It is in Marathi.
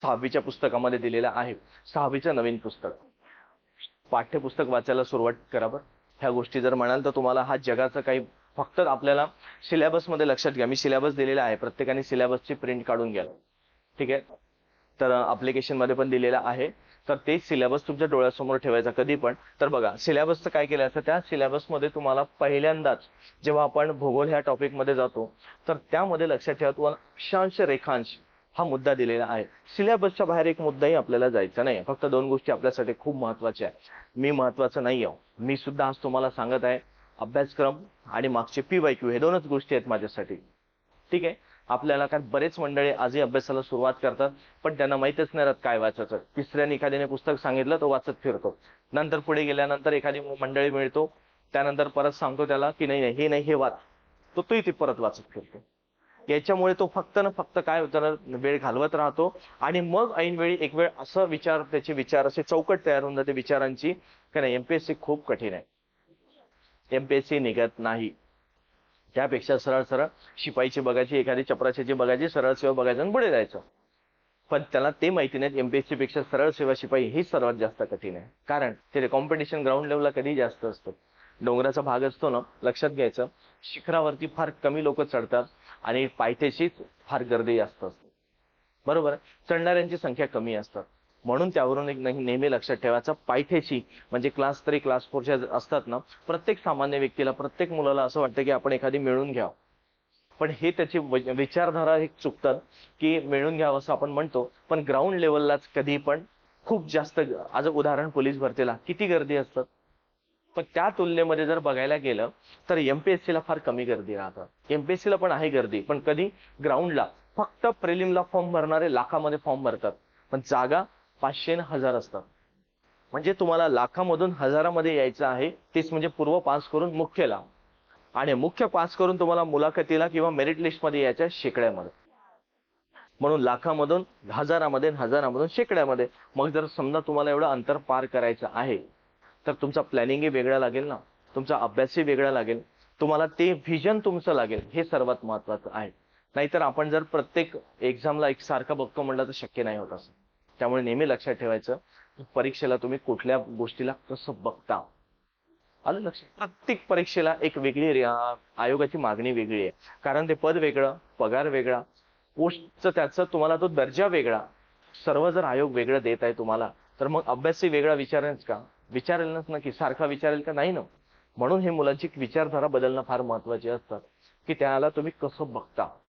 6वीच्या पुस्तकामध्ये दिलेला आहे. 6वीचं नवीन पुस्तक. पाठ्यपुस्तक वाचायला सुरुवात करा बरं. ह्या गोष्टी जर म्हणाल तर तुम्हाला हा जगाचा काही फक्त आपल्याला सिलेबस मध्ये लक्षात घ्या. मी सिलेबस दिलेला आहे, प्रत्येकाने सिलेबसची प्रिंट काढून घ्या. ठीक आहे. तर ऍप्लिकेशन मध्ये पण दिलेला आहे. तर तेच सिलेबस तुमच्या डोळ्यासमोर ठेवायचा कधी पण. तर बघा सिलेबसचं काय केलं असतं, त्या सिलेबस मध्ये तुम्हाला पहिल्यांदाच जेव्हा आपण भूगोल ह्या टॉपिक मध्ये जातो तर त्यामध्ये लक्षात ठेवा तुम्हाला अक्षांश रेखांश हा मुद्दा दिलेला आहे. सिलेबसच्या बाहेर एक मुद्दाही आपल्याला जायचा नाही. फक्त 2 गोष्टी आपल्यासाठी खूप महत्वाच्या आहेत. मी महत्वाचं नाही आहे, मी सुद्धा आज तुम्हाला सांगत आहे अभ्यासक्रम आणि मागचे PYQ हे 2च गोष्टी आहेत माझ्यासाठी. ठीक आहे. आपल्याला काय बरेच मंडळी आजही अभ्यासाला सुरुवात करतात पण त्यांना माहितच नाही राहत काय वाचायचं. तिसऱ्याने एखाद्याने पुस्तक सांगितलं तो वाचत फिरतो. नंतर पुढे गेल्यानंतर एखादी मंडळी मिळतो, त्यानंतर परत सांगतो त्याला की नाही हे नाही हे वाच, तो तोही ते परत वाचत फिरतो. याच्यामुळे तो फक्त ना फक्त काय होतं, वेळ घालवत राहतो आणि मग ऐनवेळी एक वेळ असं विचार त्याचे विचार असे चौकट तयार होऊन जाते विचारांची की नाही MPSC खूप कठीण आहे, MPSC निघत नाही. त्यापेक्षा सरळ सरळ शिपाईची बघायची, एखादी चपराशाची बघायची, सरळ सेवा बघायचं आणि पुढे जायचं. पण त्याला ते माहिती नाही MPSC पेक्षा सरळ सेवा शिपाई ही सर्वात जास्त कठीण आहे. कारण ते कॉम्पिटिशन ग्राउंड लेवलला कधी जास्त असतं. डोंगराचा भाग असतो ना, लक्षात घ्यायचं, शिखरावरती फार कमी लोक चढतात आणि पायथ्याशीच फार गर्दी जास्त असते. बरोबर. चढणाऱ्यांची संख्या कमी असतात. म्हणून त्यावरून एक नेहमी लक्षात ठेवायचं, पायथ्याशी म्हणजे क्लास 3 क्लास 4च्या असतात ना, प्रत्येक सामान्य व्यक्तीला प्रत्येक मुलाला असं वाटतं की आपण एखादी मिळून घ्यावं. पण हे त्याची विचारधारा हे चुकतात की मिळून घ्यावं असं आपण म्हणतो, पण ग्राउंड लेवललाच कधी पण खूप जास्त. आज उदाहरण पोलीस भरतीला किती गर्दी असतात, पण त्या तुलनेमध्ये जर बघायला गेलं तर MPSC ला फार कमी गर्दी राहतात. MPSC ला पण आहे गर्दी, पण कधी ग्राउंडला फक्त प्रिलिमला फॉर्म भरणारे लाखामध्ये फॉर्म भरतात, पण जागा 500 आणि 1000 असतात. म्हणजे तुम्हाला लाखामधून हजारामध्ये यायचं आहे, तेच म्हणजे पूर्व पास करून मुख्यला, आणि मुख्य पास करून तुम्हाला मुलाखतीला किंवा मेरिट लिस्ट मध्ये यायचं शेकड्यामध्ये. म्हणून लाखामधून हजारामध्ये, हजारामधून शेकड्यामध्ये. मग जर समजा तुम्हाला एवढं अंतर पार करायचं आहे तर तुमचा प्लॅनिंगही वेगळा लागेल ना, तुमचा अभ्यासही वेगळा लागेल, तुम्हाला ते व्हिजन तुमचं लागेल, हे सर्वात महत्वाचं आहे. नाहीतर आपण जर प्रत्येक एक्झामला एक सारखं बघतो म्हटलं तर शक्य नाही होत असं. त्यामुळे नेहमी लक्षात ठेवायचं, परीक्षेला तुम्ही कुठल्या गोष्टीला कसं बघता. आलं लक्षात. प्रत्येक परीक्षेला एक वेगळी आयोगाची मागणी वेगळी आहे. कारण ते पद वेगळं, पगार वेगळा, पोस्टचं त्याचं तुम्हाला तो दर्जा वेगळा. सर्व जर आयोग वेगळं देत आहे तुम्हाला, तर मग अभ्यासही वेगळा विचारेलच का? विचारेलच ना, की सारखा विचारेल का? नाही ना. म्हणून हे मुलांची विचारधारा बदलणं फार महत्वाचे असतात की त्याला तुम्ही कसं बघता.